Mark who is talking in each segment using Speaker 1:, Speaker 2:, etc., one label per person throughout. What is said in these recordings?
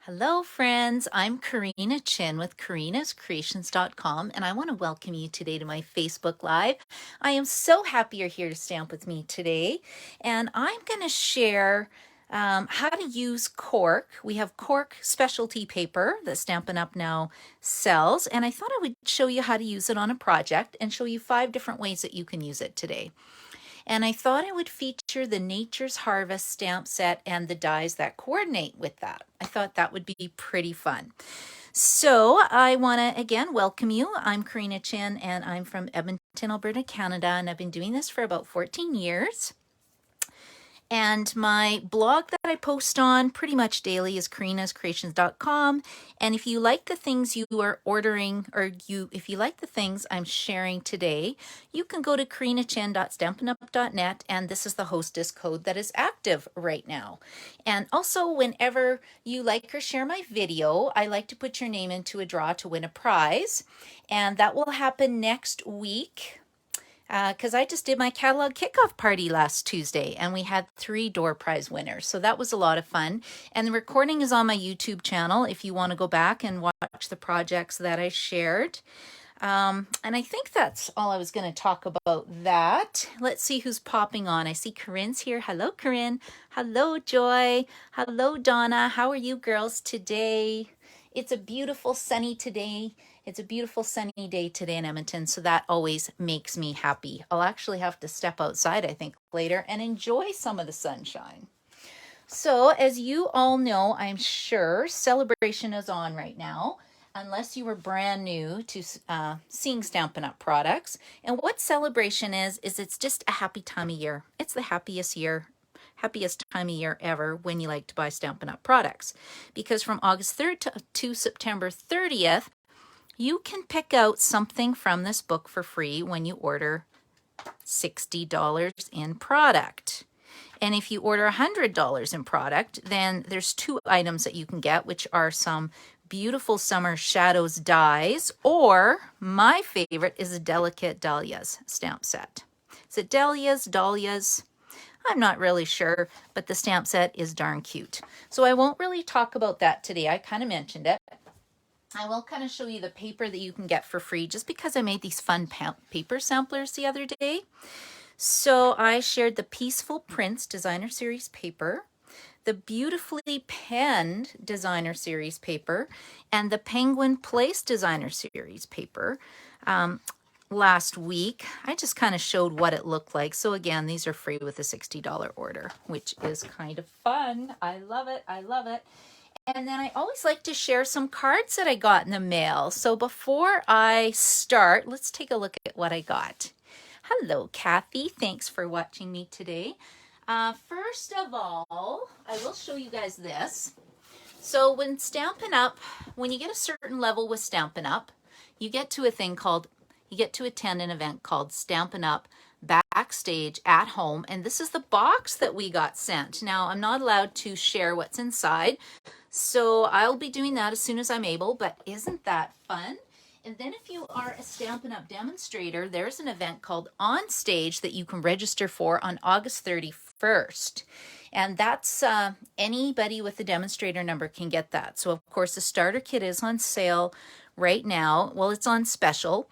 Speaker 1: Hello, friends. I'm Karina Chin with karinascreations.com, and I want to welcome you today to my Facebook Live. I am so happy you're here to stamp with me today, and I'm going to share how to use cork. We have cork specialty paper that Stampin' Up! Now sells, and I thought I would show you how to use it on a project and show you 5 different ways that you can use it today. And I thought I would feature the Nature's Harvest stamp set and the dies that coordinate with that. I thought that would be pretty fun. So I want to again welcome you. I'm Karina Chin and I'm from Edmonton, Alberta, Canada, and I've been doing this for about 14 years. And my blog that I post on pretty much daily is karinascreations.com. And if you like the things you are ordering, or if you like the things I'm sharing today, you can go to karinachin.stampinup.net, and this is the hostess code that is active right now. And also, whenever you like or share my video, I like to put your name into a draw to win a prize. And that will happen next week. Because I just did my catalog kickoff party last Tuesday and we had 3 door prize winners. So that was a lot of fun. And the recording is on my YouTube channel if you want to go back and watch the projects that I shared. And I think that's all I was going to talk about that. Let's see who's popping on. I see Corinne's here. Hello, Corinne. Hello, Joy. Hello, Donna. How are you girls today? It's a beautiful sunny today. It's a beautiful sunny day today in Edmonton, so that always makes me happy. I'll actually have to step outside, I think, later and enjoy some of the sunshine. So, as you all know, I'm sure celebration is on right now, unless you were brand new to seeing Stampin' Up! Products. And what celebration is it's just a happy time of year. It's the happiest time of year ever when you like to buy Stampin' Up! Products. Because from August 3rd to September 30th, you can pick out something from this book for free when you order $60 in product. And if you order $100 in product, then there's 2 items that you can get, which are some beautiful summer shadows dies, or my favorite is a Delicate Dahlias stamp set. Is it Dahlias? I'm not really sure, but the stamp set is darn cute. So I won't really talk about that today. I kind of mentioned it. I will kind of show you the paper that you can get for free just because I made these fun paper samplers the other day. So I shared the Peaceful Prints Designer Series paper, the Beautifully Penned Designer Series paper, and the Penguin Place Designer Series paper. Last week, I just kind of showed what it looked like. So again, these are free with a $60 order, which is kind of fun. I love it. I love it. And then I always like to share some cards that I got in the mail. So before I start, let's take a look at what I got. Hello, Kathy. Thanks for watching me today. First of all, I will show you guys this. So when Stampin' Up, when you get a certain level with Stampin' Up, you get to attend an event called Stampin' Up! Backstage at Home, and this is the box that we got sent. Now, I'm not allowed to share what's inside, so I'll be doing that as soon as I'm able, but isn't that fun? And then if you are a Stampin' Up! Demonstrator, there's an event called On Stage that you can register for on August 31st. And that's anybody with a demonstrator number can get that. So, of course, the starter kit is on sale right now. Well, it's on special.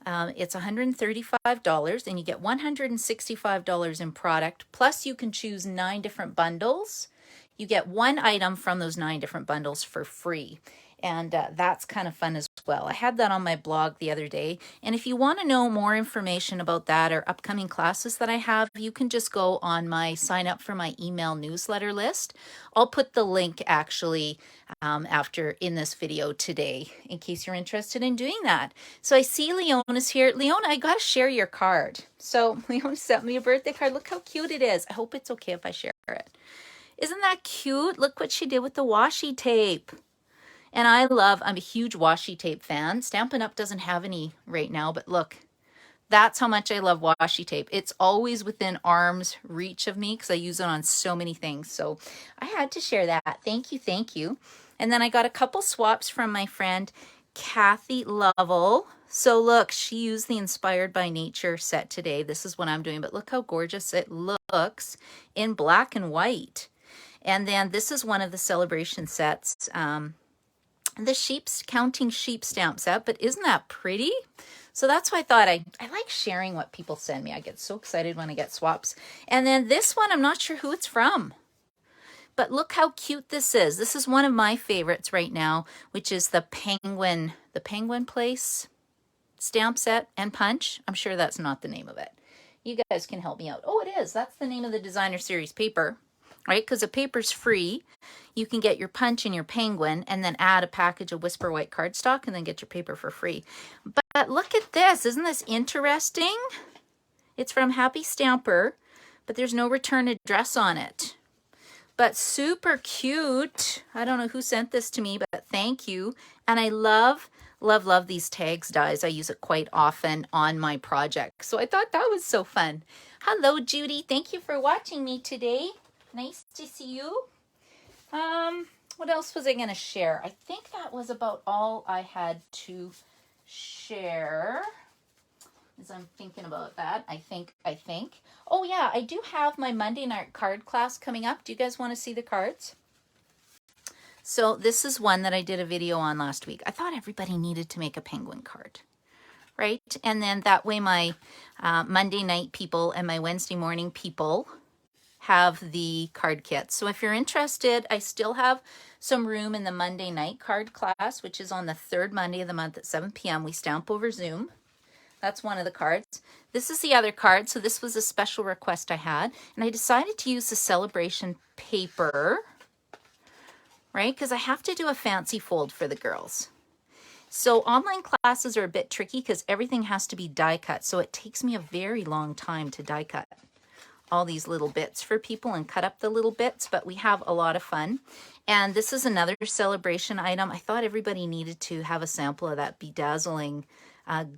Speaker 1: It's $135 and you get $165 in product, plus you can choose 9 different bundles. You get 1 item from those 9 different bundles for free, and that's kind of fun as well. I had that on my blog the other day, and if you want to know more information about that or upcoming classes that I have, you can just go on my sign up for my email newsletter list. I'll put the link actually after in this video today in case you're interested in doing that. So I see Leona's here. Leona, I got to share your card. So Leona sent me a birthday card. Look how cute it is. I hope it's okay if I share it. Isn't that cute? Look what she did with the washi tape. And I'm a huge washi tape fan. Stampin' Up! Doesn't have any right now, but look, that's how much I love washi tape. It's always within arm's reach of me because I use it on so many things. So I had to share that. Thank you, thank you. And then I got a couple swaps from my friend Kathy Lovell. So look, she used the Inspired by Nature set today. This is what I'm doing, but look how gorgeous it looks in black and white. And then this is one of the celebration sets, the counting sheep stamp set, but isn't that pretty? So that's why I thought I like sharing what people send me. I get so excited when I get swaps. And then this one, I'm not sure who it's from, but look how cute this is. This is one of my favorites right now, which is the Penguin Place stamp set and punch. I'm sure that's not the name of it. You guys can help me out. Oh, it is. That's the name of the designer series paper, right? Because the paper's free. You can get your punch and your penguin and then add a package of Whisper White cardstock and then get your paper for free. But look at this. Isn't this interesting? It's from Happy Stamper, but there's no return address on it. But super cute. I don't know who sent this to me, but thank you. And I love these tags dies. I use it quite often on my project. So I thought that was so fun. Hello, Judy. Thank you for watching me today. Nice to see you. What else was I going to share? I think that was about all I had to share. As I'm thinking about that, I think. Oh yeah, I do have my Monday night card class coming up. Do you guys want to see the cards? So this is one that I did a video on last week. I thought everybody needed to make a penguin card, right? And then that way my Monday night people and my Wednesday morning people have the card kits. So if you're interested, I still have some room in the Monday night card class, which is on the third Monday of the month at 7 p.m. We stamp over Zoom. That's one of the cards. This is the other card. So this was a special request I had. And I decided to use the celebration paper, right? Because I have to do a fancy fold for the girls. So online classes are a bit tricky because everything has to be die cut. So it takes me a very long time to die cut all these little bits for people and cut up the little bits, but we have a lot of fun. And this is another celebration item. I thought everybody needed to have a sample of that bedazzling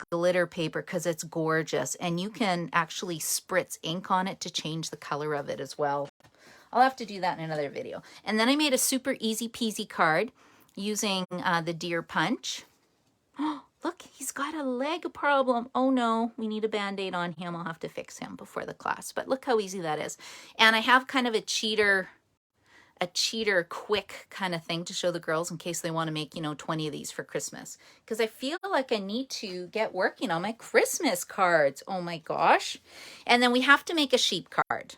Speaker 1: glitter paper because it's gorgeous. And you can actually spritz ink on it to change the color of it as well. I'll have to do that in another video. And then I made a super easy peasy card using the deer punch. Oh, look, he's got a leg problem. Oh no, we need a band-aid on him. I'll have to fix him before the class. But look how easy that is. And I have kind of a cheater quick kind of thing to show the girls in case they want to make, 20 of these for Christmas. Because I feel like I need to get working on my Christmas cards. Oh my gosh. And then we have to make a sheep card.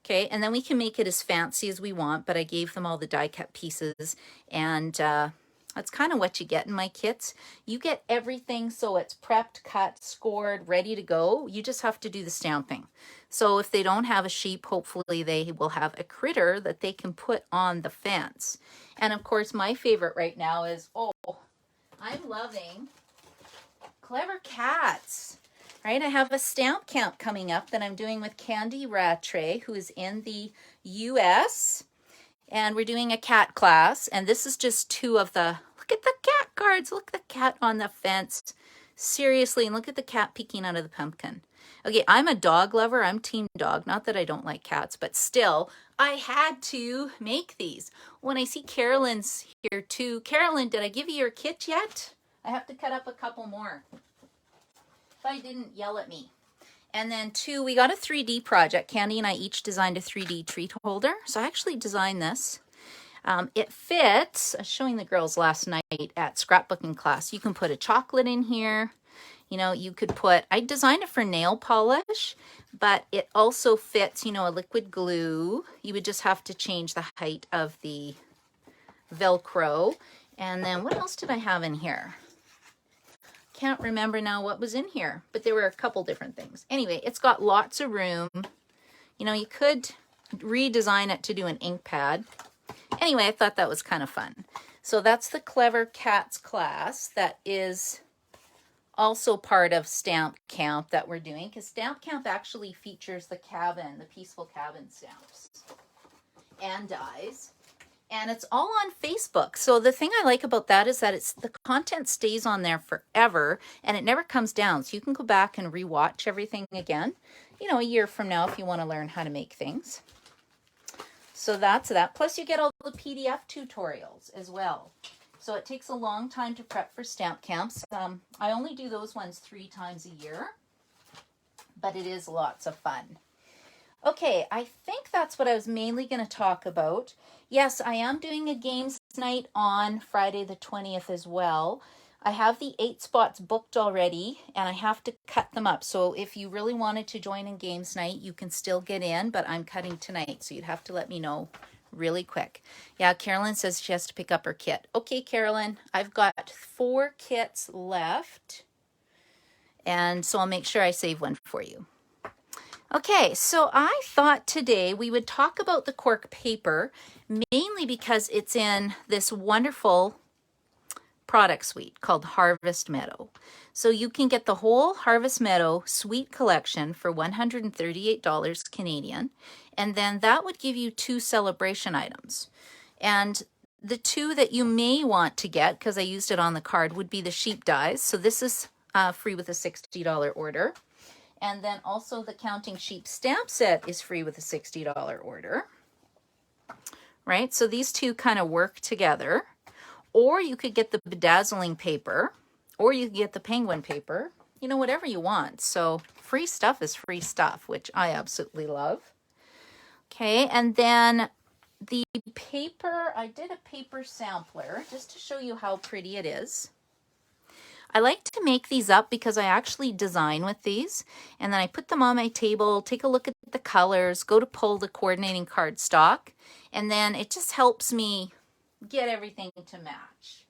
Speaker 1: Okay, and then we can make it as fancy as we want, but I gave them all the die cut pieces, and that's kind of what you get in my kits. You get everything so it's prepped, cut, scored, ready to go. You just have to do the stamping. So if they don't have a sheep, hopefully they will have a critter that they can put on the fence. And of course, my favorite right now is, I'm loving Clever Cats. Right, I have a stamp camp coming up that I'm doing with Candy Rattray, who is in the US. And we're doing a cat class. And this is just two of the, look at the cat cards. Look at the cat on the fence. Seriously, and look at the cat peeking out of the pumpkin. Okay, I'm a dog lover. I'm team dog. Not that I don't like cats, but still, I had to make these. When I see Carolyn's here too. Carolyn, did I give you your kit yet? I have to cut up a couple more. If I didn't, yell at me. And then two, we got a 3D project. Candy and I each designed a 3D treat holder. So I actually designed this. It fits, I was showing the girls last night at scrapbooking class. You can put a chocolate in here. You could put, I designed it for nail polish, but it also fits, a liquid glue. You would just have to change the height of the Velcro. And then what else did I have in here? Can't remember now what was in here, but there were a couple different things. Anyway, it's got lots of room. You could redesign it to do an ink pad. Anyway, I thought that was kind of fun. So that's the Clever Cats class that is also part of Stamp Camp that we're doing, because Stamp Camp actually features the cabin, the Peaceful Cabin stamps and dies. And it's all on Facebook. So the thing I like about that is that the content stays on there forever and it never comes down. So you can go back and rewatch everything again, a year from now if you want to learn how to make things. So that's that. Plus you get all the PDF tutorials as well. So it takes a long time to prep for stamp camps. I only do those ones 3 times a year, but it is lots of fun. Okay, I think that's what I was mainly going to talk about. Yes, I am doing a games night on Friday the 20th as well. I have the 8 spots booked already and I have to cut them up. So if you really wanted to join in games night, you can still get in, but I'm cutting tonight. So you'd have to let me know really quick. Yeah, Carolyn says she has to pick up her kit. Okay, Carolyn, I've got 4 kits left. And so I'll make sure I save one for you. Okay, so I thought today we would talk about the cork paper, mainly because it's in this wonderful product suite called Harvest Meadow. So you can get the whole Harvest Meadow suite collection for $138 Canadian, and then that would give you 2 celebration items. And the 2 that you may want to get, because I used it on the card, would be the sheep dies. So this is free with a $60 order. And then also the Counting Sheep stamp set is free with a $60 order, right? So these 2 kind of work together. Or you could get the bedazzling paper, or you could get the penguin paper, you know, whatever you want. So free stuff is free stuff, which I absolutely love. Okay, and then the paper, I did a paper sampler just to show you how pretty it is. I like to make these up because I actually design with these, and then I put them on my table, take a look at the colors, go to pull the coordinating cardstock, and then it just helps me get everything to match.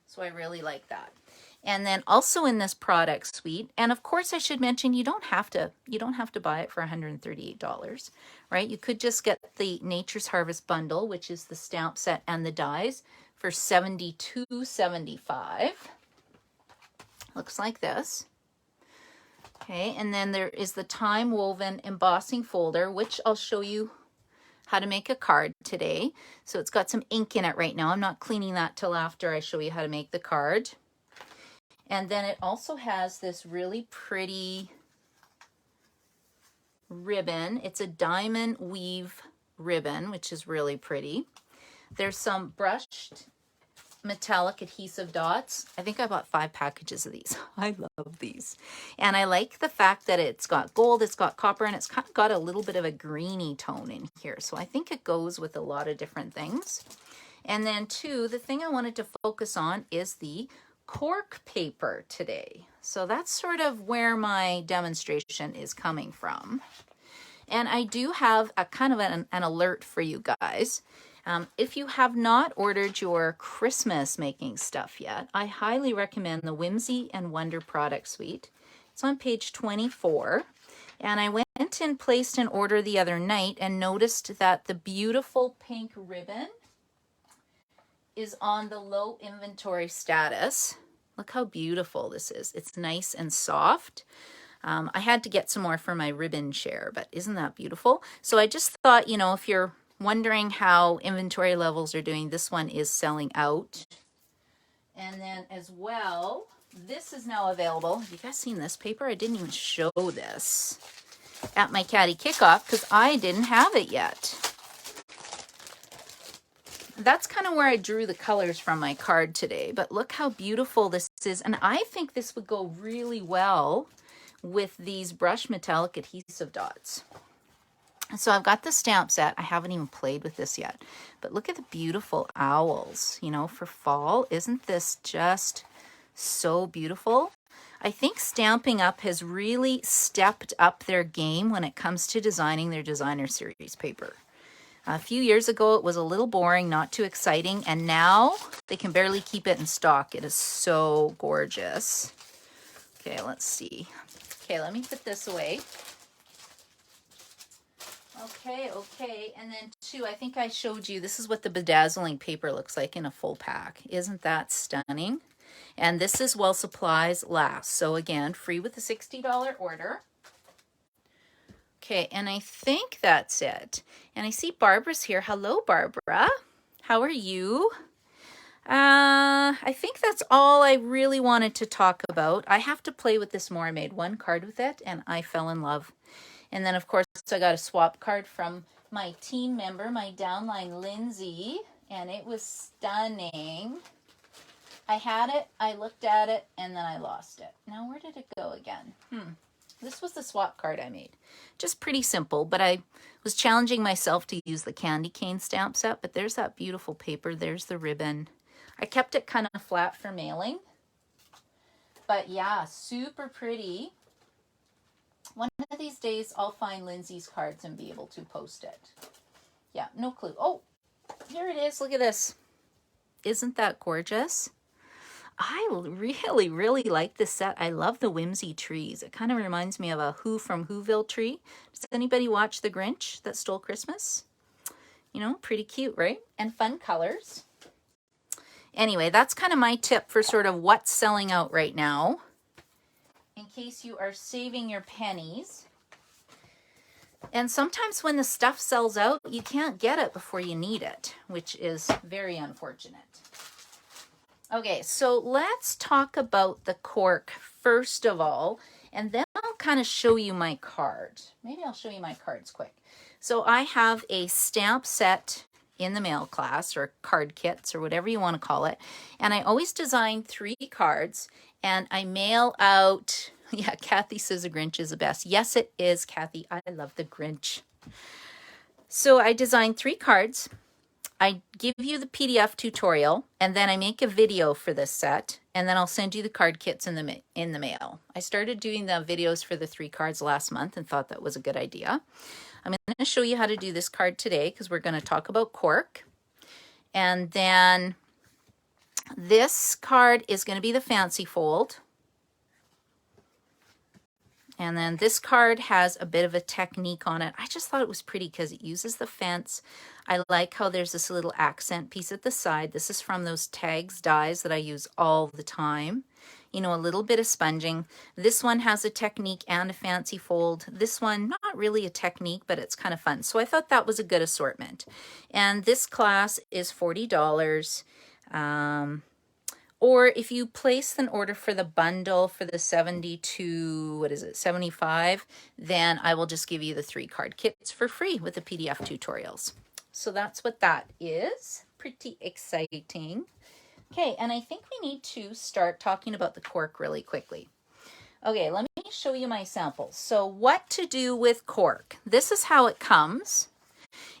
Speaker 1: So I really like that. And then also in this product suite, and of course I should mention you don't have to buy it for $138, right? You could just get the Nature's Harvest bundle, which is the stamp set and the dies, for $72.75. Looks like this. Okay, and then there is the time woven embossing folder, which I'll show you how to make a card today. So it's got some ink in it right now. I'm not cleaning that till after I show you how to make the card. And then it also has this really pretty ribbon. It's a diamond weave ribbon, which is really pretty. There's some brushed metallic adhesive dots. I think I bought 5 packages of these. I love these. And I like the fact that it's got gold, it's got copper, and it's kind of got a little bit of a greeny tone in here. So I think it goes with a lot of different things. And then 2, the thing I wanted to focus on is the cork paper today. So that's sort of where my demonstration is coming from. And I do have a kind of an alert for you guys. If you have not ordered your Christmas making stuff yet, I highly recommend the Whimsy and Wonder product suite. It's on page 24. And I went and placed an order the other night and noticed that the beautiful pink ribbon is on the low inventory status. Look how beautiful this is. It's nice and soft. I had to get some more for my ribbon share, but isn't that beautiful? So I just thought, you know, if you're wondering how inventory levels are doing, this one is selling out. And then as well, this is now available. Have you guys seen this paper? I didn't even show this at my Caddy Kickoff because I didn't have it yet. That's kind of where I drew the colors from my card today, but look how beautiful this is. And I think this would go really well with these brushed metallic adhesive dots. So I've got the stamp set. I haven't even played with this yet, but look at the beautiful owls, you know, for fall. Isn't this just so beautiful? I think Stampin' Up! Has really stepped up their game when it comes to designing their designer series paper. A few years ago, it was a little boring, not too exciting, and now they can barely keep it in stock. It is so gorgeous. Okay, let's see. Okay, let me put this away. Okay, and then 2, I think I showed you, this is what the bedazzling paper looks like in a full pack. Isn't that stunning? And this is while supplies last. So again, free with a $60 order. Okay, and I think that's it. And I see Barbara's here. Hello, Barbara. How are you? I think that's all I really wanted to talk about. I have to play with this more. I made 1 card with it, and I fell in love. And then, of course, I got a swap card from my team member, my downline, Lindsay, and it was stunning. I had it, I looked at it, and then I lost it. Now, where did it go again? This was the swap card I made. Just pretty simple, but I was challenging myself to use the candy cane stamp set, but there's that beautiful paper. There's the ribbon. I kept it kind of flat for mailing. But yeah, super pretty. One of these days, I'll find Lindsay's cards and be able to post it. Yeah, no clue. Oh, here it is. Look at this. Isn't that gorgeous? I really, really like this set. I love the whimsy trees. It kind of reminds me of a Who from Whoville tree. Does anybody watch The Grinch That Stole Christmas? You know, pretty cute, right? And fun colors. Anyway, that's kind of my tip for sort of what's selling out right now, in case you are saving your pennies. And sometimes when the stuff sells out, you can't get it before you need it, which is very unfortunate. Okay, so let's talk about the cork first of all, and then I'll kind of show you my card. Maybe I'll show you my cards quick. So I have a stamp set in the mail class, or card kits, or whatever you want to call it, and I always design 3 cards, and I mail out, yeah, Kathy says the Grinch is the best. Yes, it is, Kathy. I love the Grinch. So I designed 3 cards. I give you the PDF tutorial, and then I make a video for this set, and then I'll send you the card kits in the mail. I started doing the videos for the 3 cards last month and thought that was a good idea. I'm going to show you how to do this card today because we're going to talk about cork. And then this card is going to be the fancy fold. And then this card has a bit of a technique on it. I just thought it was pretty because it uses the fence. I like how there's this little accent piece at the side. This is from those tags dies that I use all the time. You know, a little bit of sponging. This one has a technique and a fancy fold. This one, not really a technique, but it's kind of fun. So I thought that was a good assortment. And this class is $40. Or if you place an order for the bundle for the 75, then I will just give you the 3 card kits for free with the PDF tutorials. So that's what that is. Pretty exciting. Okay, and I think we need to start talking about the cork really quickly. Okay, let me show you my samples. So what to do with cork. This is how it comes.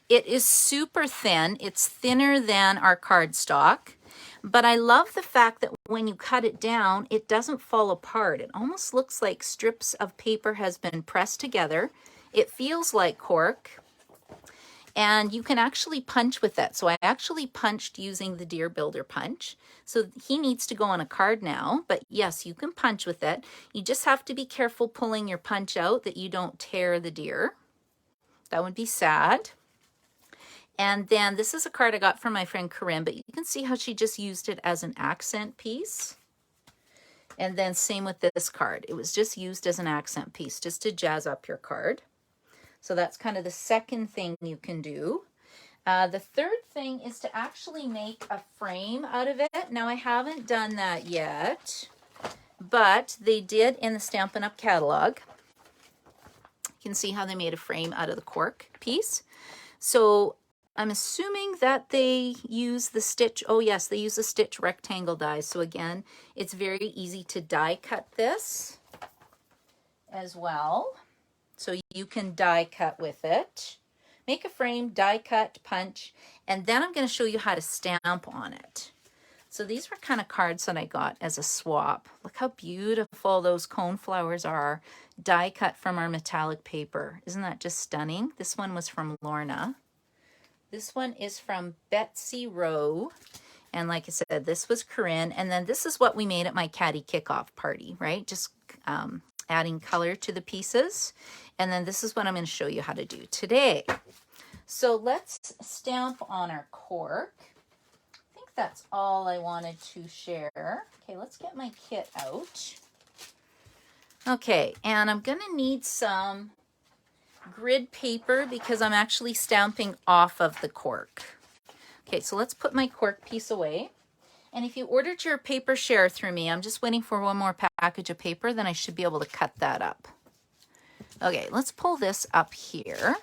Speaker 1: It is super thin. It's thinner than our cardstock. But I love the fact that when you cut it down, it doesn't fall apart. It almost looks like strips of paper has been pressed together. It feels like cork. And you can actually punch with that. So I actually punched using the Deer Builder punch. So he needs to go on a card now. But yes, you can punch with it. You just have to be careful pulling your punch out that you don't tear the deer. That would be sad. And then this is a card I got from my friend Corinne, but you can see how she just used it as an accent piece. And then same with this card. It was just used as an accent piece, just to jazz up your card. So that's kind of the second thing you can do. The third thing is to actually make a frame out of it. Now I haven't done that yet, but they did in the Stampin' Up! Catalog. You can see how they made a frame out of the cork piece. So I'm assuming that they use the stitch. Oh yes, they use the stitch rectangle dies. So again, it's very easy to die cut this as well. So you can die cut with it. Make a frame, die cut, punch, and then I'm going to show you how to stamp on it. So these were kind of cards that I got as a swap. Look how beautiful those cone flowers are, die cut from our metallic paper. Isn't that just stunning? This one was from Lorna. This one is from Betsy Rowe. And like I said, this was Corinne. And then this is what we made at my Caddy kickoff party, right? Just adding color to the pieces. And then this is what I'm going to show you how to do today. So let's stamp on our cork. I think that's all I wanted to share. Okay, let's get my kit out. Okay, and I'm going to need some grid paper because I'm actually stamping off of the cork. Okay, so let's put my cork piece away. And if you ordered your paper share through me, I'm just waiting for one more package of paper, then I should be able to cut that up. Okay, let's pull this up here.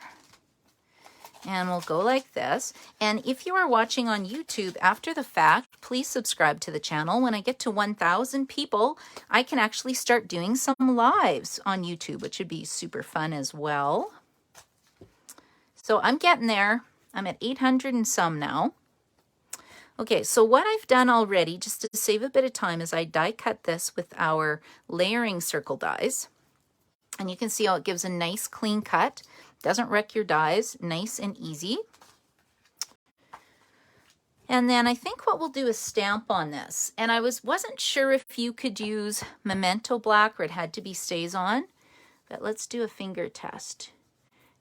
Speaker 1: And we'll go like this. And if you are watching on YouTube after the fact, please subscribe to the channel. When I get to 1,000 people, I can actually start doing some lives on YouTube, which would be super fun as well. So I'm getting there. I'm at 800 and some now. Okay, so what I've done already, just to save a bit of time, is I die cut this with our layering circle dies. And you can see how it gives a nice clean cut. Doesn't wreck your dies, nice and easy. And then I think what we'll do is stamp on this. And I wasn't sure if you could use Memento Black or it had to be StazOn, but let's do a finger test.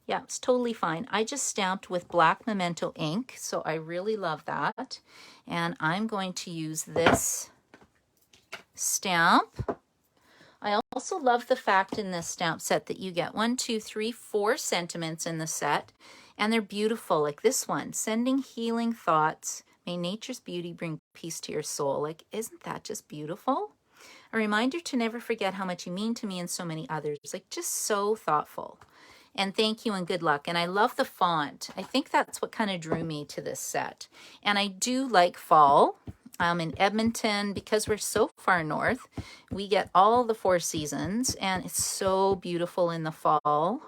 Speaker 1: Yeah, it's totally fine. I just stamped with black Memento ink, so I really love that. And I'm going to use this stamp. I also love the fact in this stamp set that you get 1, 2, 3, 4 sentiments in the set, and they're beautiful. Like this one, sending healing thoughts. May nature's beauty bring peace to your soul. Like, isn't that just beautiful? A reminder to never forget how much you mean to me and so many others. Like, just so thoughtful. And thank you and good luck. And I love the font. I think that's what kind of drew me to this set. And I do like fall. In Edmonton, because we're so far north, we get all the 4 seasons, and it's so beautiful in the fall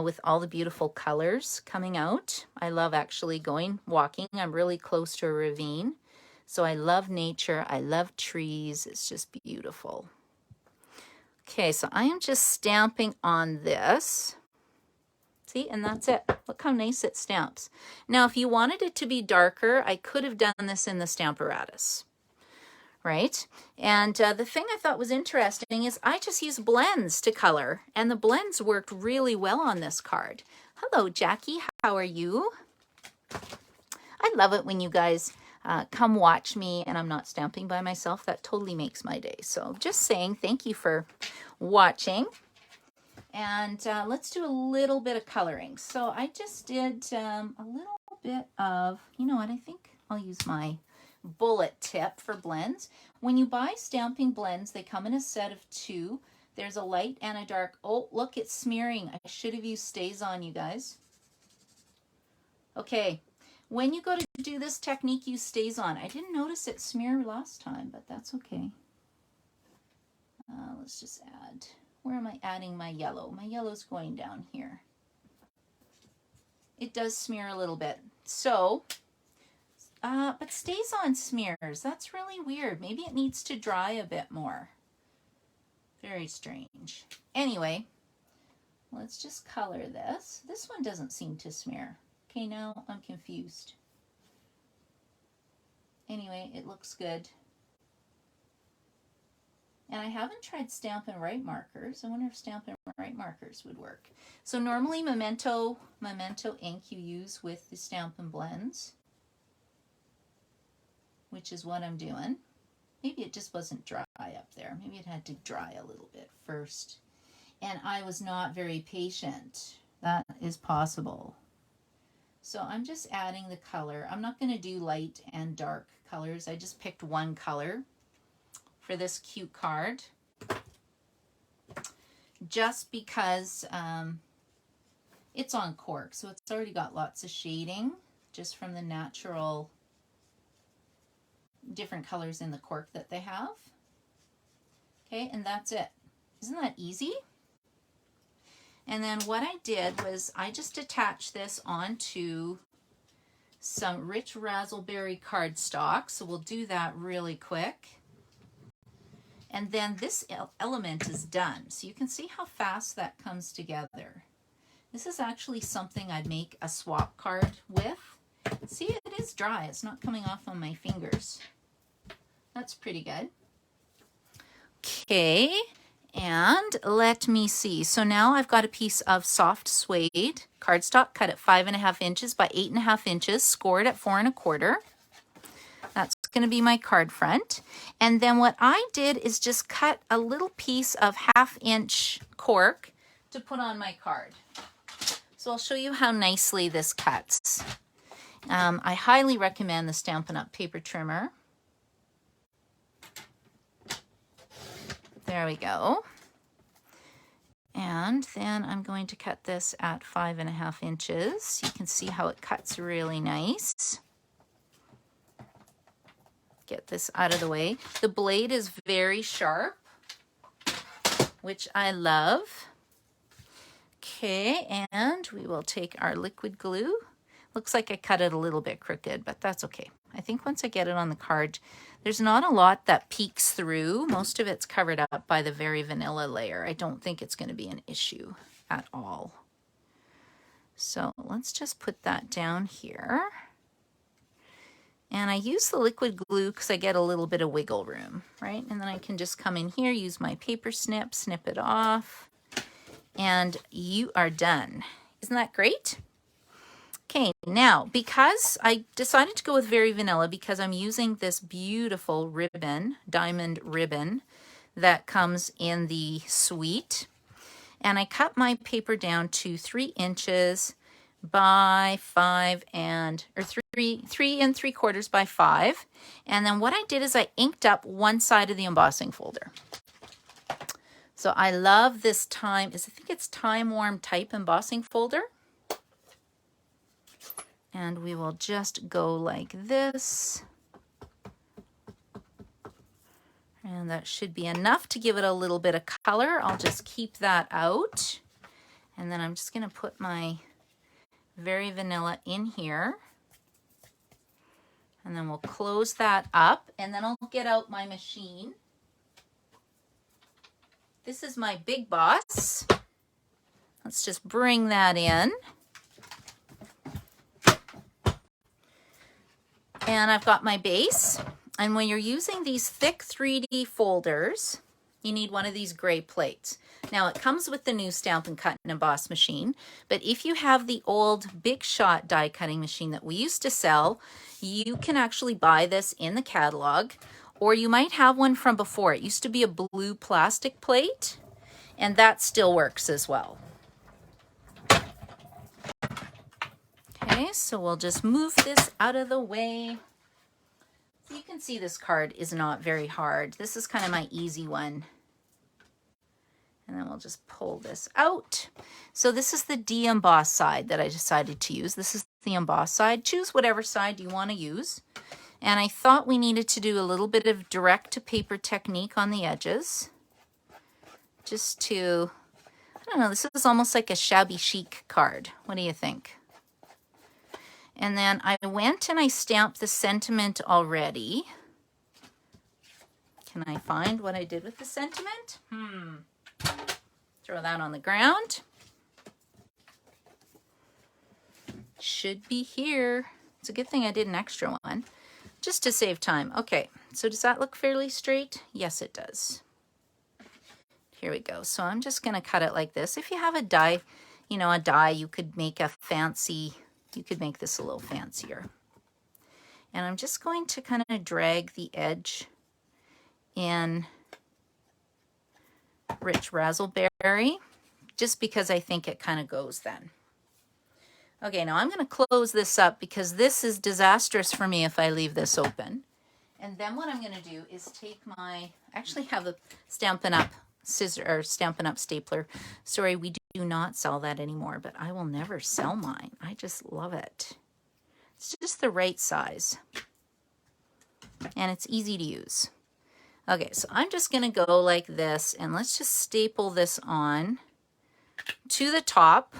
Speaker 1: with all the beautiful colors coming out. I love actually going walking. I'm really close to a ravine, so I love nature. I love trees. It's just beautiful. Okay, so I am just stamping on this. See, and that's it. Look how nice it stamps. Now, if you wanted it to be darker, I could have done this in the Stamparatus, right? And the thing I thought was interesting is I just used blends to color, and the blends worked really well on this card. Hello, Jackie. How are you? I love it when you guys come watch me and I'm not stamping by myself. That totally makes my day. So just saying thank you for watching. And let's do a little bit of coloring. So I just did a little bit of, you know what, I think I'll use my bullet tip for blends. When you buy stamping blends, they come in a set of 2. There's a light and a dark. Oh, look, it's smearing. I should have used StazOn, you guys. Okay, when you go to do this technique, use StazOn. I didn't notice it smear last time, but that's okay. Let's just add. Where am I adding my yellow? My yellow's going down here. It does smear a little bit. So, but StazOn smears. That's really weird. Maybe it needs to dry a bit more. Very strange. Anyway, let's just color this. This one doesn't seem to smear. Okay, now I'm confused. Anyway, it looks good. And I haven't tried Stamp and Write markers. I wonder if Stamp and Write markers would work. So normally Memento ink you use with the Stampin' Blends, which is what I'm doing. Maybe it just wasn't dry up there. Maybe it had to dry a little bit first. And I was not very patient. That is possible. So I'm just adding the color. I'm not going to do light and dark colors. I just picked one color for this cute card, just because it's on cork, so it's already got lots of shading just from the natural different colors in the cork that they have. Okay, and that's it. Isn't that easy? And then what I did was I just attached this onto some rich raspberry cardstock, so we'll do that really quick. And then this element is done. So you can see how fast that comes together. This is actually something I'd make a swap card with. See, it is dry. It's not coming off on my fingers. That's pretty good. Okay, and let me see. So now I've got a piece of soft suede cardstock cut at 5.5 inches by 8.5 inches, scored at 4 1/4. That's going to be my card front. And then what I did is just cut a little piece of 1/2 inch cork to put on my card. So I'll show you how nicely this cuts. I highly recommend the Stampin' Up! Paper trimmer. There we go. And then I'm going to cut this at 5.5 inches. You can see how it cuts really nice. Get this out of the way. The blade is very sharp, which I love. Okay, and we will take our liquid glue. Looks like I cut it a little bit crooked, but that's okay. I think once I get it on the card, there's not a lot that peeks through. Most of it's covered up by the very vanilla layer. I don't think it's going to be an issue at all. So let's just put that down here. And I use the liquid glue because I get a little bit of wiggle room, right? And then I can just come in here, use my paper snip, snip it off, and you are done. Isn't that great? Okay, now, because I decided to go with Very Vanilla because I'm using this beautiful ribbon, diamond ribbon, that comes in the suite. And I cut my paper down to 3 inches by 5 or 3 3/3 by 5. And then what I did is I inked up one side of the embossing folder. So I love this I think it's Time Warm Type embossing folder. And we will just go like this. And that should be enough to give it a little bit of color. I'll just keep that out. And then I'm just going to put my Very Vanilla in here. And then we'll close that up. And then I'll get out my machine. This is my Big Boss. Let's just bring that in. And I've got my base. And when you're using these thick 3D folders, you need one of these gray plates. Now it comes with the new Stamp and Cut and Emboss machine, but if you have the old Big Shot die cutting machine that we used to sell, you can actually buy this in the catalog, or you might have one from before. It used to be a blue plastic plate, and that still works as well. Okay, so we'll just move this out of the way. So you can see this card is not very hard. This is kind of my easy one. And then we'll just pull this out. So this is the de-emboss side that I decided to use. This is the emboss side. Choose whatever side you want to use. And I thought we needed to do a little bit of direct-to-paper technique on the edges. Just to, I don't know, this is almost like a shabby chic card. What do you think? And then I went and I stamped the sentiment already. Can I find what I did with the sentiment? Throw that on the ground. Should be here. It's a good thing I did an extra one, just to save time. Okay, so does that look fairly straight? Yes, it does. Here we go. So I'm just gonna cut it like this. If you have a die, you could make a fancy, you could make this a little fancier. And I'm just going to kind of drag the edge in Rich Razzleberry, just because I think it kind of goes then. Okay, now I'm going to close this up because this is disastrous for me if I leave this open. And then what I'm going to do is take I actually have a Stampin' Up! Stampin' Up! Stapler. Sorry, we do not sell that anymore, but I will never sell mine. I just love it. It's just the right size. And it's easy to use. Okay, so I'm just going to go like this, and let's just staple this on to the top.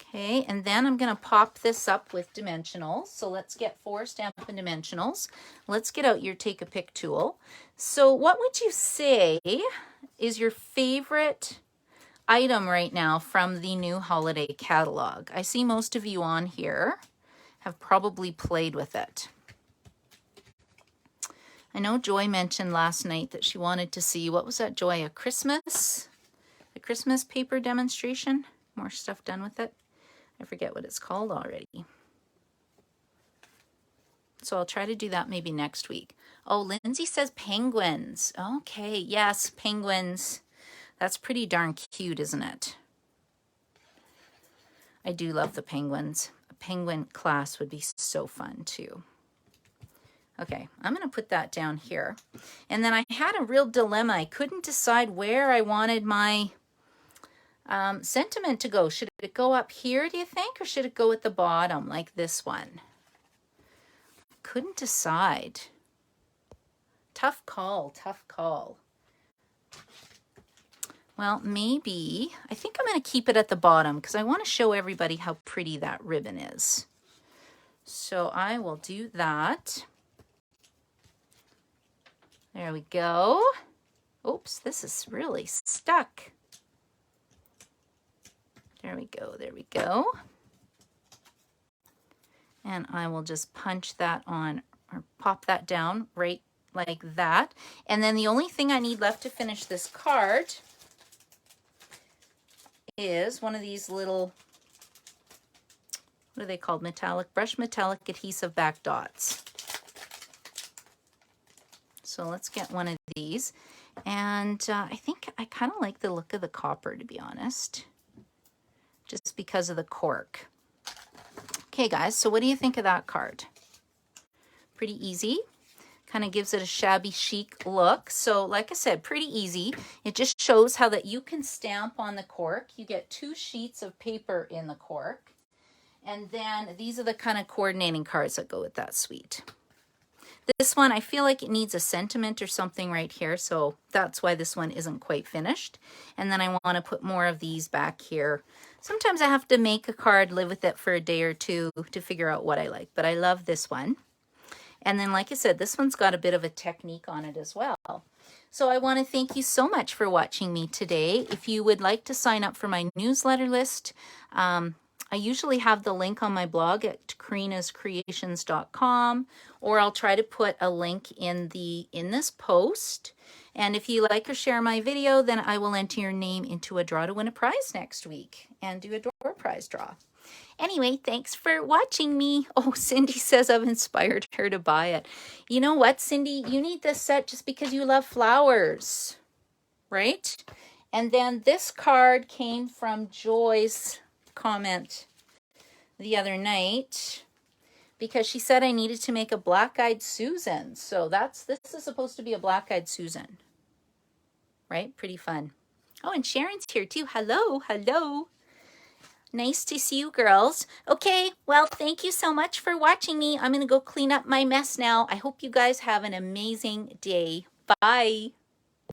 Speaker 1: Okay, and then I'm going to pop this up with dimensionals. So let's get 4 Stampin' Dimensionals. Let's get out your Take a Pick tool. So what would you say is your favorite item right now from the new holiday catalog? I see most of you on here have probably played with it. I know Joy mentioned last night that she wanted to see, what was that, Joy, a Christmas paper demonstration? More stuff done with it? I forget what it's called already. So I'll try to do that maybe next week. Oh, Lindsay says penguins. Okay, yes, penguins. That's pretty darn cute, isn't it? I do love the penguins. A penguin class would be so fun too. Okay, I'm going to put that down here. And then I had a real dilemma. I couldn't decide where I wanted my sentiment to go. Should it go up here, do you think? Or should it go at the bottom, like this one? Couldn't decide. Tough call, tough call. Well, maybe, I think I'm going to keep it at the bottom because I want to show everybody how pretty that ribbon is. So I will do that. There we go. Oops, this is really stuck. There we go, there we go. And I will just punch that on, or pop that down right like that. And then the only thing I need left to finish this card is one of these little, what are they called? Brush metallic adhesive back dots. So let's get one of these. And I think I kind of like the look of the copper, to be honest, just because of the cork. Okay, guys, so what do you think of that card? Pretty easy. Kind of gives it a shabby chic look. So like I said, pretty easy. It just shows how that you can stamp on the cork. You get 2 sheets of paper in the cork. And then these are the kind of coordinating cards that go with that suite. This one, I feel like it needs a sentiment or something right here. So that's why this one isn't quite finished. And then I want to put more of these back here. Sometimes I have to make a card, live with it for a day or two to figure out what I like. But I love this one. And then, like I said, this one's got a bit of a technique on it as well. So I want to thank you so much for watching me today. If you would like to sign up for my newsletter list, I usually have the link on my blog at carinascreations.com, or I'll try to put a link in this post. And if you like or share my video, then I will enter your name into a draw to win a prize next week and do a door prize draw. Anyway, thanks for watching me. Oh, Cindy says I've inspired her to buy it. You know what, Cindy? You need this set just because you love flowers, right? And then this card came from Joy's comment the other night because she said I needed to make a black-eyed Susan. So this is supposed to be a black-eyed Susan, right? Pretty fun. Oh, and Sharon's here too. Hello, hello. Nice to see you girls. Okay, well, thank you so much for watching me. I'm going to go clean up my mess now. I hope you guys have an amazing day. Bye.